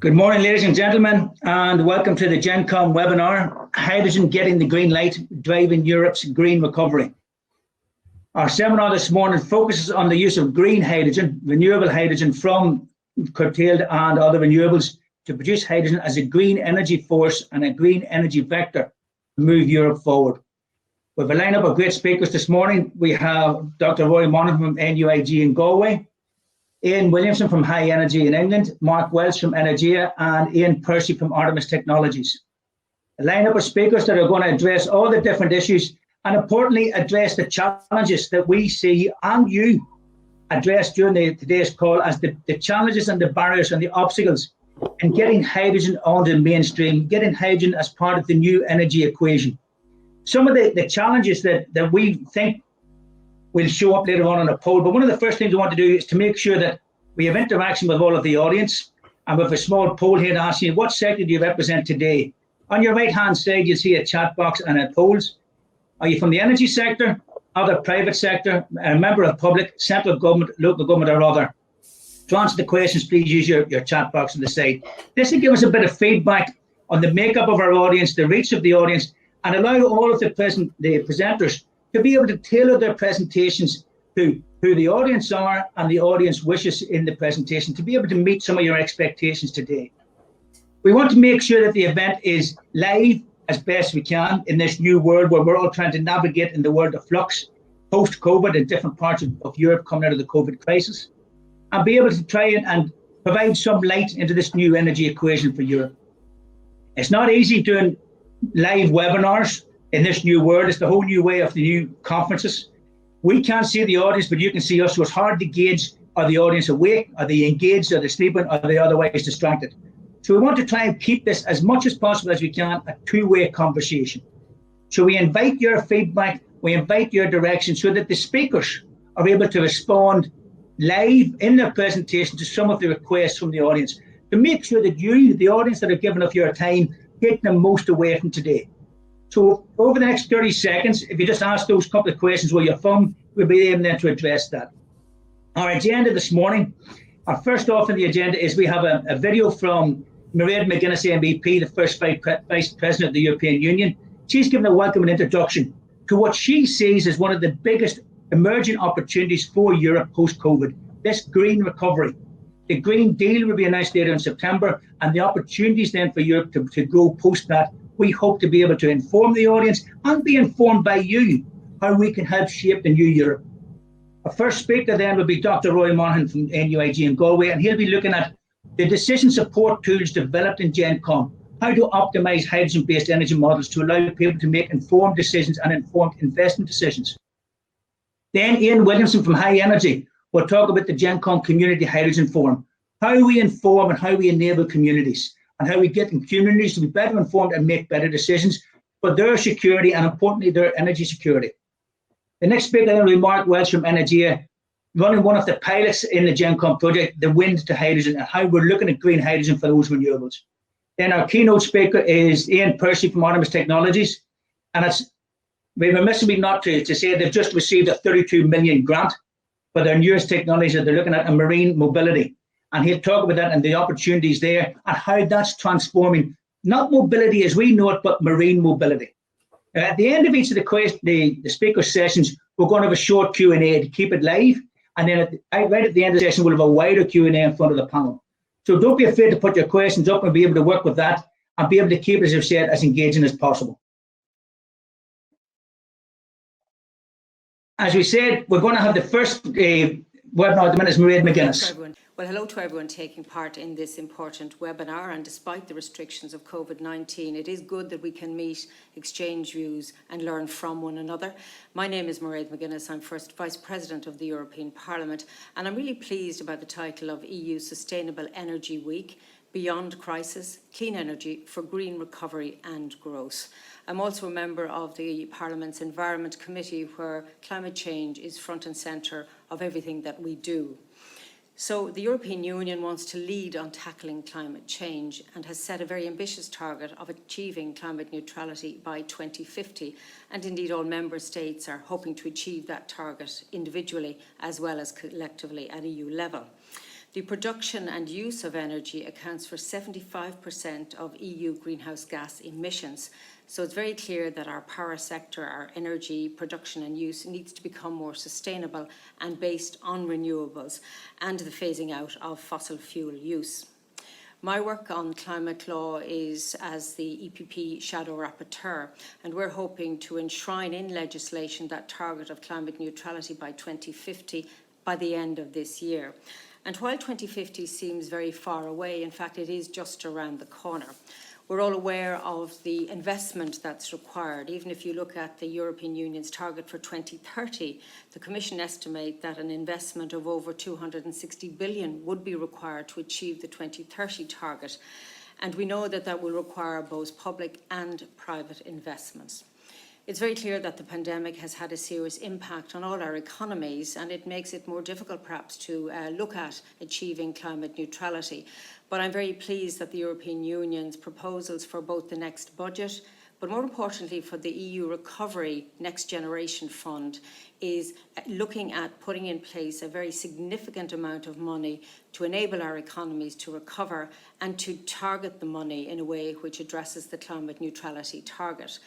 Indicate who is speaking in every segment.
Speaker 1: Good morning, ladies and gentlemen, and welcome to the GenComm webinar, Hydrogen Getting the Green Light, Driving Europe's Green Recovery. Our seminar this morning focuses on the use of green hydrogen, renewable hydrogen from curtailed and other renewables to produce hydrogen as a green energy force and a green energy vector to move Europe forward. We have a lineup of great speakers this morning. We have Dr. Roy Monaghan from NUIG in Galway, Ian Williamson from High Energy in England, Mark Welch from Energia, and Ian Percy from Artemis Technologies. A lineup of speakers that are going to address all the different issues and importantly address the challenges that we see and you address during today's call as the challenges and the barriers and the obstacles in getting hydrogen onto the mainstream, getting hydrogen as part of the new energy equation. Some of the challenges that we think will show up later on a poll, but one of the first things we want to do is to make sure that we have interaction with all of the audience, and we have a small poll here to ask you, what sector do you represent today? On your right hand side you'll see a chat box and a polls. Are you from the energy sector, other private sector, a member of public, central government, local government or other? To answer the questions, please use your chat box on the side. This will give us a bit of feedback on the makeup of our audience, the reach of the audience, and allow all of the presenters to be able to tailor their presentations to who the audience are and the audience wishes in the presentation, to be able to meet some of your expectations today. We want to make sure that the event is live as best we can in this new world where we're all trying to navigate in the world of flux, post-COVID in different parts of Europe coming out of the COVID crisis, and be able to try and provide some light into this new energy equation for Europe. It's not easy doing live webinars in this new world. It's the whole new way of the new conferences. We can't see the audience, but you can see us, so it's hard to gauge, are the audience awake, are they engaged, are they sleeping, are they otherwise distracted? So we want to try and keep this as much as possible as we can a two-way conversation. So we invite your feedback, we invite your direction so that the speakers are able to respond live in their presentation to some of the requests from the audience to make sure that you, the audience that have given up your time, take the most away from today. So over the next 30 seconds, if you just ask those couple of questions where you're from, we'll be able then to address that. Our agenda this morning, our first off on the agenda is we have a video from Mairead McGuinness MEP, the first Vice President of the European Union. She's given a welcome and introduction to what she sees as one of the biggest emerging opportunities for Europe post-COVID, this green recovery. The Green Deal will be announced later in September, and the opportunities then for Europe to grow post that. We hope to be able to inform the audience and be informed by you how we can help shape the new Europe. Our first speaker then will be Dr. Roy Monaghan from NUIG in Galway, and he'll be looking at the decision support tools developed in GenComm, how to optimize hydrogen-based energy models to allow people to make informed decisions and informed investment decisions. Then Ian Williamson from High Energy will talk about the GenComm Community Hydrogen Forum, how we inform and how we enable communities, and how we get communities to be better informed and make better decisions for their security and importantly their energy security. The next speaker will be Mark Welch from Energia, running one of the pilots in the GenComm project, the wind to hydrogen, and how we're looking at green hydrogen for those renewables. Then our keynote speaker is Ian Percy from Artemis Technologies, and we've been missing me not to say they've just received a 32 million grant for their newest technology that they're looking at in marine mobility. And he'll talk about that and the opportunities there and how that's transforming, not mobility as we know it, but marine mobility. At the end of each of the speaker sessions, we're going to have a short Q&A to keep it live. And then right at the end of the session, we'll have a wider Q&A in front of the panel. So don't be afraid to put your questions up and be able to work with that and be able to keep it, as I've said, as engaging as possible. As we said, we're going to have the first webinar at the minute is Mairead McGuinness.
Speaker 2: Well, hello to everyone taking part in this important webinar, and despite the restrictions of COVID-19, it is good that we can meet, exchange views and learn from one another. My name is Mairead McGuinness. I'm first Vice President of the European Parliament, and I'm really pleased about the title of EU Sustainable Energy Week, Beyond Crisis, Clean Energy for Green Recovery and Growth. I'm also a member of the Parliament's Environment Committee, where climate change is front and centre of everything that we do. So the European Union wants to lead on tackling climate change and has set a very ambitious target of achieving climate neutrality by 2050. And indeed, all member states are hoping to achieve that target individually as well as collectively at EU level. The production and use of energy accounts for 75% of EU greenhouse gas emissions. So it's very clear that our power sector, our energy production and use needs to become more sustainable and based on renewables and the phasing out of fossil fuel use. My work on climate law is as the EPP Shadow Rapporteur, and we're hoping to enshrine in legislation that target of climate neutrality by 2050 by the end of this year. And while 2050 seems very far away, in fact, it is just around the corner. We're all aware of the investment that's required. Even if you look at the European Union's target for 2030, the Commission estimate that an investment of over 260 billion would be required to achieve the 2030 target. And we know that that will require both public and private investments. It's very clear that the pandemic has had a serious impact on all our economies, and it makes it more difficult perhaps to look at achieving climate neutrality. But I'm very pleased that the European Union's proposals for both the next budget, but more importantly for the EU Recovery Next Generation Fund, is looking at putting in place a very significant amount of money to enable our economies to recover and to target the money in a way which addresses the climate neutrality target.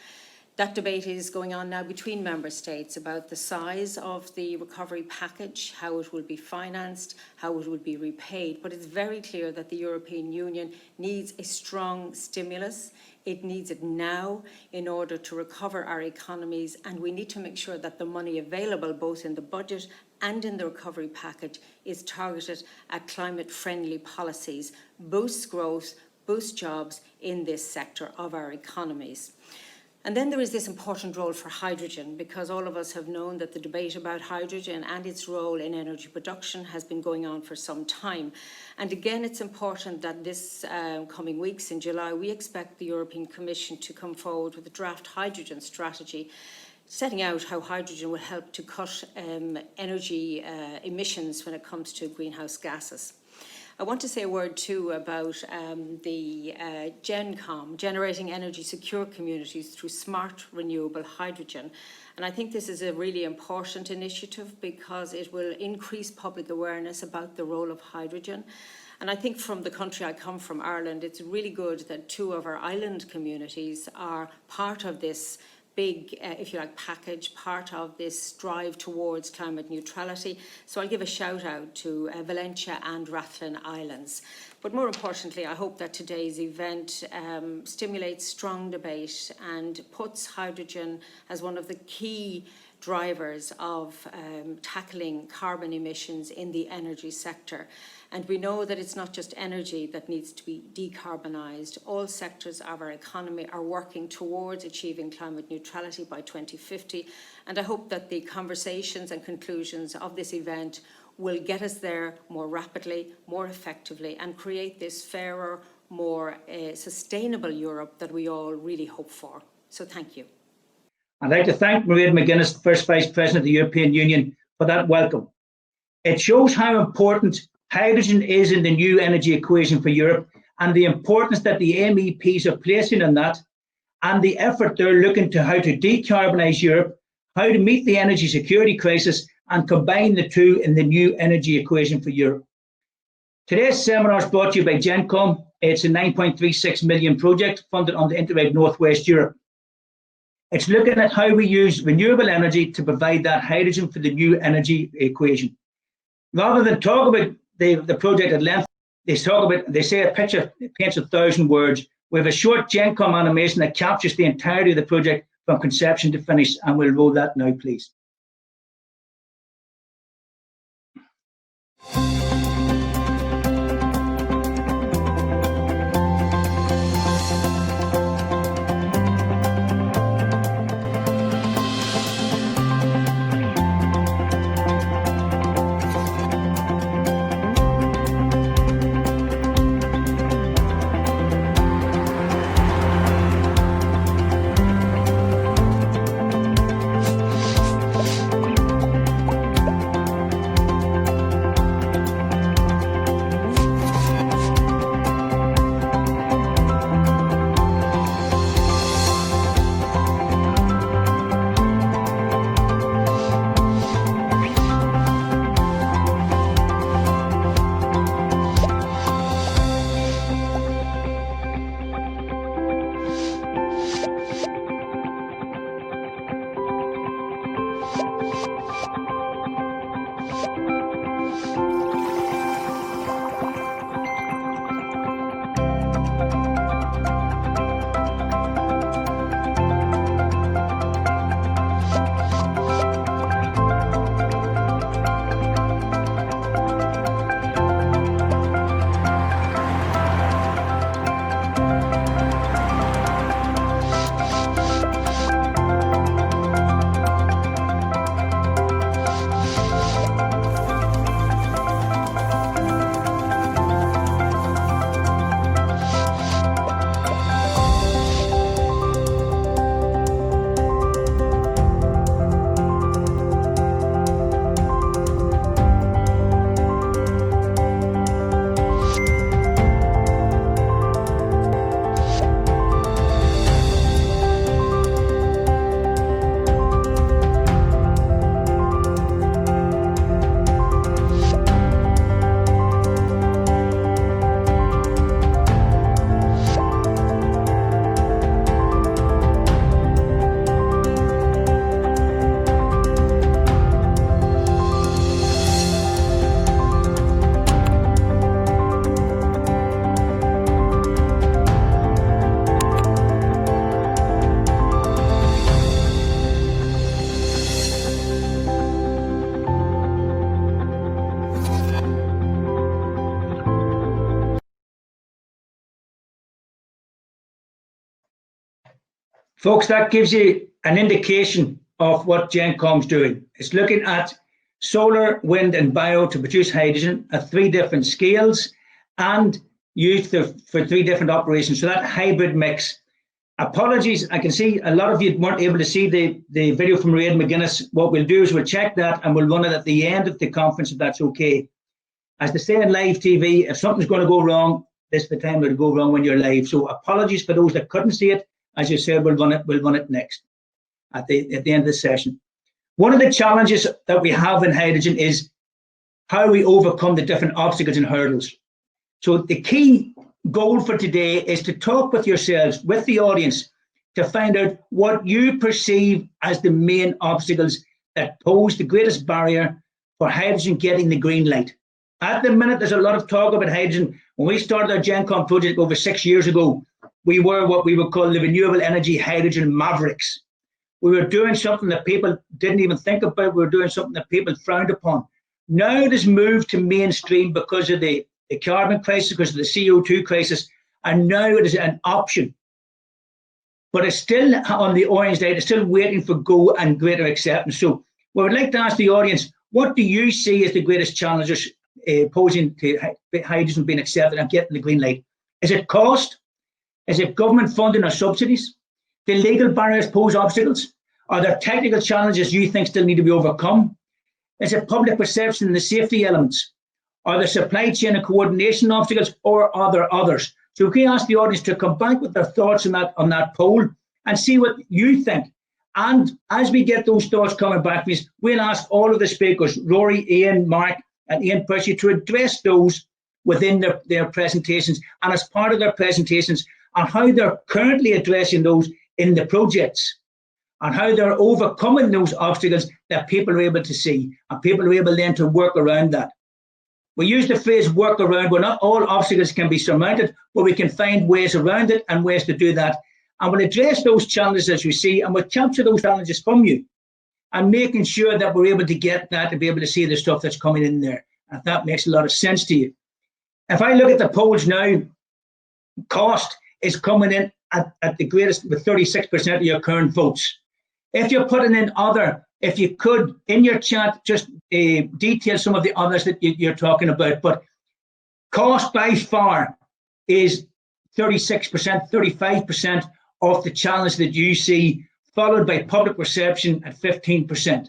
Speaker 2: That debate is going on now between member states about the size of the recovery package, how it will be financed, how it will be repaid. But it's very clear that the European Union needs a strong stimulus. It needs it now in order to recover our economies, and we need to make sure that the money available both in the budget and in the recovery package is targeted at climate-friendly policies, boosts growth, boosts jobs in this sector of our economies. And then there is this important role for hydrogen, because all of us have known that the debate about hydrogen and its role in energy production has been going on for some time. And again, it's important that this coming weeks in July, we expect the European Commission to come forward with a draft hydrogen strategy, setting out how hydrogen will help to cut energy emissions when it comes to greenhouse gases. I want to say a word too about the GenComm, Generating Energy Secure Communities through Smart Renewable Hydrogen. And I think this is a really important initiative because it will increase public awareness about the role of hydrogen. And I think from the country I come from, Ireland, it's really good that two of our island communities are part of this big, if you like, package, part of this drive towards climate neutrality. So I'll give a shout out to Valentia and Rathlin Islands. But more importantly, I hope that today's event stimulates strong debate and puts hydrogen as one of the key drivers of tackling carbon emissions in the energy sector. And we know that it's not just energy that needs to be decarbonised. All sectors of our economy are working towards achieving climate neutrality by 2050. And I hope that the conversations and conclusions of this event will get us there more rapidly, more effectively, and create this fairer, more sustainable Europe that we all really hope for. So thank you.
Speaker 1: I'd like to thank Mairead McGuinness, the First Vice President of the European Union, for that welcome. It shows how important hydrogen is in the new energy equation for Europe, and the importance that the MEPs are placing on that, and the effort they're looking to how to decarbonise Europe, how to meet the energy security crisis, and combine the two in the new energy equation for Europe. Today's seminar is brought to you by GenComm. It's a 9.36 million project funded under Interreg Northwest Europe. It's looking at how we use renewable energy to provide that hydrogen for the new energy equation. Rather than talk about the project at length, they say a picture paints 1,000 words. We have a short GenComm animation that captures the entirety of the project from conception to finish, and we'll roll that now, please. Folks, that gives you an indication of what GenComm's doing. It's looking at solar, wind and bio to produce hydrogen at 3 different scales and used for 3 different operations. So that hybrid mix. Apologies, I can see a lot of you weren't able to see the video from Mairead McGuinness. What we'll do is we'll check that and we'll run it at the end of the conference if that's okay. As they say in live TV, if something's going to go wrong, this is the time it'll go wrong when you're live. So apologies for those that couldn't see it. As you said, we'll run it next at the end of the session. One of the challenges that we have in hydrogen is how we overcome the different obstacles and hurdles. So the key goal for today is to talk with yourselves, with the audience, to find out what you perceive as the main obstacles that pose the greatest barrier for hydrogen getting the green light. At the minute, there's a lot of talk about hydrogen. When we started our GenComm project over 6 years ago, we were what we would call the renewable energy hydrogen mavericks. We were doing something that people didn't even think about. We were doing something that people frowned upon. Now it has moved to mainstream because of the carbon crisis, because of the CO2 crisis, and now it is an option. But it's still on the orange light, it's still waiting for go and greater acceptance. So we would like to ask the audience, what do you see as the greatest challenges posing to hydrogen being accepted and getting the green light? Is it cost? Is it government funding or subsidies? Do legal barriers pose obstacles? Are there technical challenges you think still need to be overcome? Is it public perception and the safety elements? Are there supply chain and coordination obstacles, or are there others? So we can ask the audience to come back with their thoughts on that poll and see what you think. And as we get those thoughts coming back, we'll ask all of the speakers, Rory, Ian, Mark, and Ian Percy, to address those within their presentations and as part of their presentations on how they're currently addressing those in the projects and how they're overcoming those obstacles that people are able to see and people are able then to work around that. We use the phrase work around, where not all obstacles can be surmounted, but we can find ways around it and ways to do that. And we'll address those challenges as we see, and we'll capture those challenges from you and making sure that we're able to get that, to be able to see the stuff that's coming in there. And that makes a lot of sense to you. If I look at the polls now, cost is coming in at the greatest with 36% of your current votes. If you're putting in other, if you could, in your chat, just detail some of the others that you're talking about. But cost by far is 36%, 35% of the challenge that you see, followed by public perception at 15%.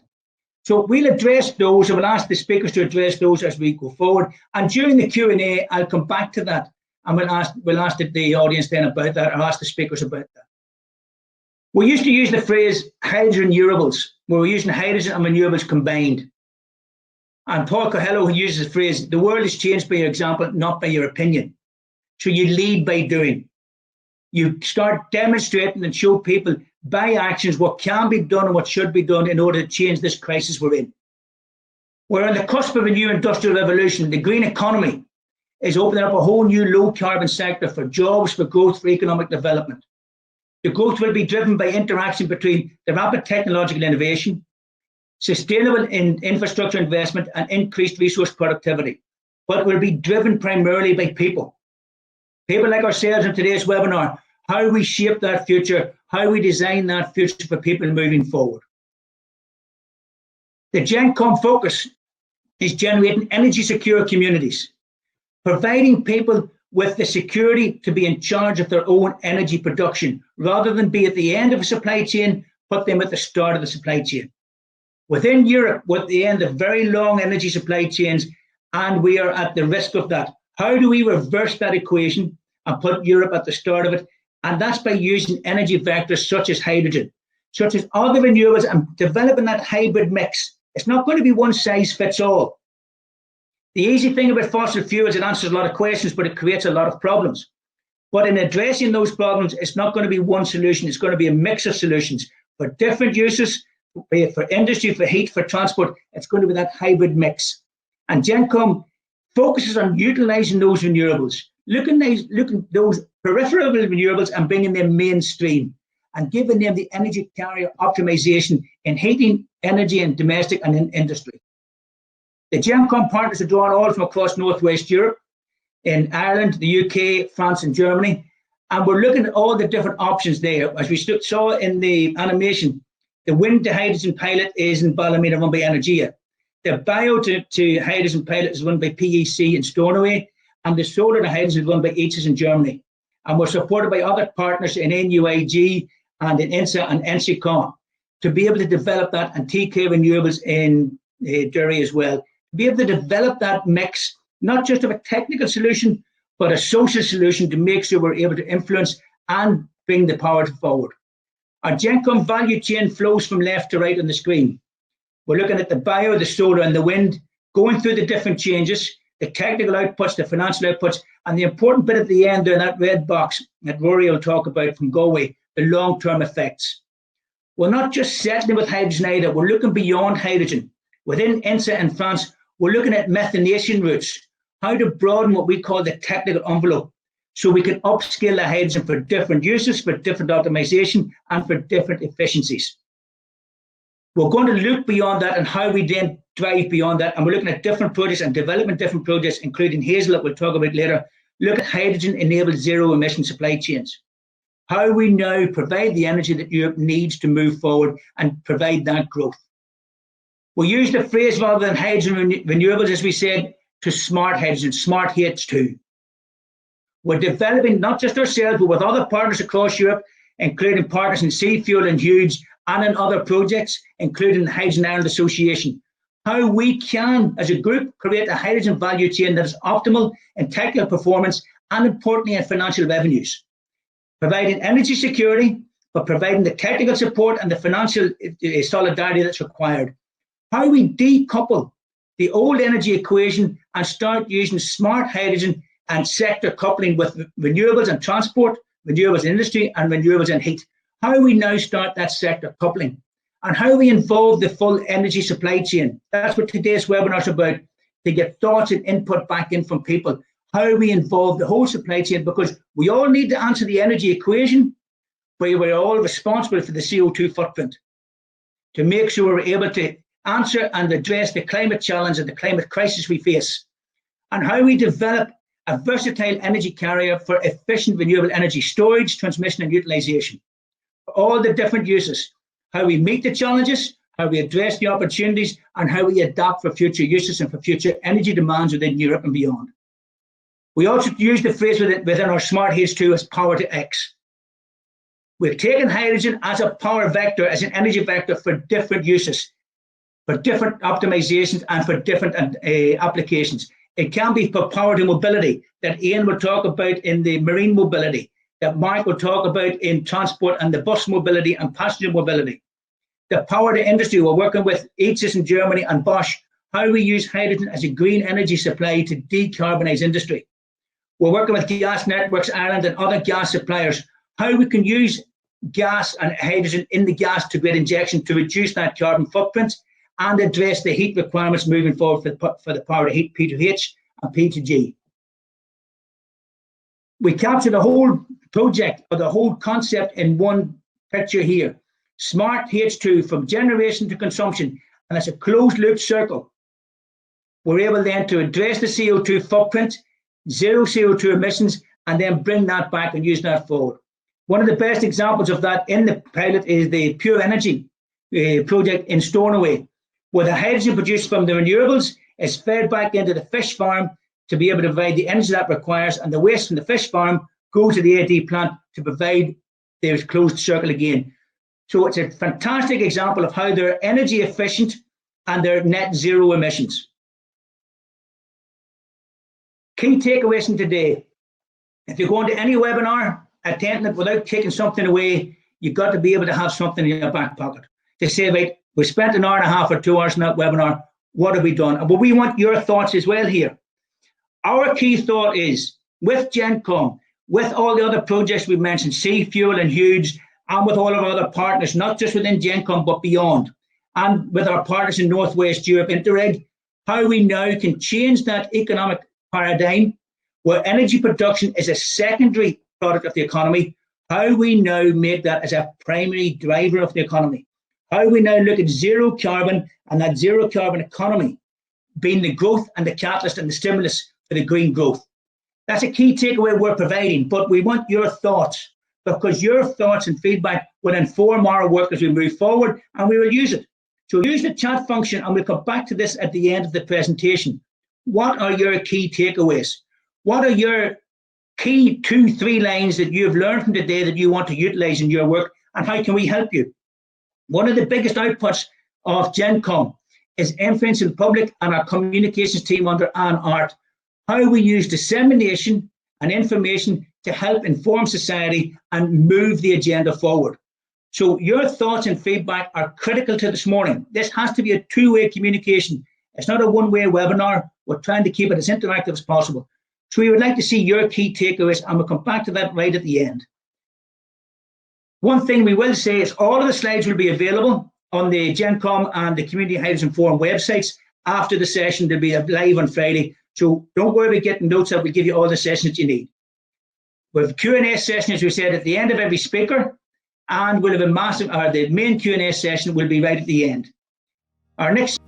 Speaker 1: So we'll address those, and we'll ask the speakers to address those as we go forward. And during the Q&A, I'll come back to that, and we'll ask the audience then about that, or ask the speakers about that. We used to use the phrase hydrogen renewables, where we're using hydrogen and renewables combined. And Paul Coelho uses the phrase, the world is changed by your example, not by your opinion. So you lead by doing. You start demonstrating and show people by actions what can be done and what should be done in order to change this crisis we're in. We're on the cusp of a new industrial revolution. The green economy is opening up a whole new low carbon sector for jobs, for growth, for economic development. The growth will be driven by interaction between the rapid technological innovation, sustainable infrastructure investment, and increased resource productivity. But it will be driven primarily by people. People like ourselves in today's webinar, how we shape that future, how we design that future for people moving forward. The GenComm focus is generating energy secure communities, providing people with the security to be in charge of their own energy production, rather than be at the end of a supply chain, put them at the start of the supply chain. Within Europe, we're at the end of very long energy supply chains, and we are at the risk of that. How do we reverse that equation and put Europe at the start of it? And that's by using energy vectors such as hydrogen, such as other renewables, and developing that hybrid mix. It's not going to be one size fits all. The easy thing about fossil fuels, it answers a lot of questions, but it creates a lot of problems. But in addressing those problems, it's not going to be one solution. It's going to be a mix of solutions for different uses, for industry, for heat, for transport. It's going to be that hybrid mix. And GenComm focuses on utilizing those renewables, looking at those peripheral renewables and bringing them mainstream and giving them the energy carrier optimization in heating, energy, and domestic and in industry. The GenComm partners are drawn all from across Northwest Europe, in Ireland, the UK, France, and Germany. And we're looking at all the different options there. As we saw in the animation, the wind to hydrogen pilot is in Ballymena, run by Energia. The bio to hydrogen pilot is run by PEC in Stornoway, and the solar to hydrogen is run by ETSIS in Germany. And we're supported by other partners in NUIG and in INSA and GenComm to be able to develop that, and TK Renewables in Derry as well, to be able to develop that mix, not just of a technical solution, but a social solution to make sure we're able to influence and bring the power forward. Our GenComm value chain flows from left to right on the screen. We're looking at the bio, the solar and the wind, going through the different changes, the technical outputs, the financial outputs, and the important bit at the end there, that red box that Rory will talk about from Galway, the long-term effects. We're not just settling with hydrogen either, we're looking beyond hydrogen. Within INSA and France, we're looking at methanation routes, how to broaden what we call the technical envelope, so we can upscale the hydrogen for different uses, for different optimization, and for different efficiencies. We're going to look beyond that and how we then drive beyond that, and we're looking at different projects and developing different projects, including Hazel, that we'll talk about later. Look at hydrogen-enabled zero-emission supply chains. How we now provide the energy that Europe needs to move forward and provide that growth. We'll use the phrase, rather than hydrogen renewables, as we said, to smart hydrogen, smart H2. We're developing, not just ourselves, but with other partners across Europe, including partners in Sea Fuel and Hughes, and in other projects, including the Hydrogen Ireland Association, how we can, as a group, create a hydrogen value chain that is optimal in technical performance and, importantly, in financial revenues. Providing energy security, but providing the technical support and the financial solidarity that's required. How we decouple the old energy equation and start using smart hydrogen and sector coupling with renewables and transport, renewables in industry, and renewables in heat. How we now start that sector coupling, and how we involve the full energy supply chain. That's what today's webinar is about, to get thoughts and input back in from people. How we involve the whole supply chain, because we all need to answer the energy equation, but we're all responsible for the CO2 footprint, to make sure we're able to answer and address the climate challenge and the climate crisis we face, and how we develop a versatile energy carrier for efficient renewable energy storage, transmission and utilization. All the different uses, how we meet the challenges, how we address the opportunities, and how we adapt for future uses and for future energy demands within Europe and beyond. We also use the phrase within our Smart H2 as power to X. We've taken hydrogen as a power vector, as an energy vector for different uses, for different optimizations and for different applications. It can be for power to mobility that Ian will talk about in the marine mobility, that Mark will talk about in transport and the bus mobility and passenger mobility. The power to industry, we're working with ETSIS in Germany and Bosch, how we use hydrogen as a green energy supply to decarbonize industry. We're working with Gas Networks Ireland and other gas suppliers, how we can use gas and hydrogen in the gas to grid injection to reduce that carbon footprint and address the heat requirements moving forward for the power to heat, P2H and P2G. We capture the whole project or the whole concept in one picture here. Smart H2 from generation to consumption, and it's a closed loop circle. We're able then to address the CO2 footprint, zero CO2 emissions, and then bring that back and use that forward. One of the best examples of that in the pilot is the Pure Energy project in Stornoway, where the hydrogen produced from the renewables is fed back into the fish farm to be able to provide the energy that requires, and the waste from the fish farm goes to the AD plant to provide their closed circle again. So it's a fantastic example of how they're energy efficient and they're net zero emissions. Key takeaways from today. If you're going to any webinar, attending it without taking something away, you've got to be able to have something in your back pocket to say, right, we spent an hour and a half or 2 hours in that webinar, what have we done? But we want your thoughts as well here. Our key thought is, with GenComm, with all the other projects we've mentioned, Sea Fuel and Hughes, and with all of our other partners, not just within GenComm, but beyond, and with our partners in Northwest Europe, Interreg, how we now can change that economic paradigm where energy production is a secondary product of the economy, how we now make that as a primary driver of the economy, how we now look at zero carbon and that zero carbon economy being the growth and the catalyst and the stimulus for the green growth. That's a key takeaway we're providing, but we want your thoughts, because your thoughts and feedback will inform our work as we move forward, and we will use it. So use the chat function, and we'll come back to this at the end of the presentation. What are your key takeaways? What are your key 2-3 lines that you've learned from today that you want to utilize in your work, and how can we help you? One of the biggest outputs of GenComm is influencing the public and our communications team under Anne Art, how we use dissemination and information to help inform society and move the agenda forward. So your thoughts and feedback are critical to this morning. This has to be a two-way communication. It's not a one-way webinar. We're trying to keep it as interactive as possible. So we would like to see your key takeaways, and we'll come back to that right at the end. One thing we will say is all of the slides will be available on the GenComm and the Community Hydrogen Forum websites after the session. They'll be live on Friday. So don't worry about getting notes up. We'll give you all the sessions you need. We'll have a Q&A session, as we said, at the end of every speaker, and we'll have the main Q&A session will be right at the end. Our next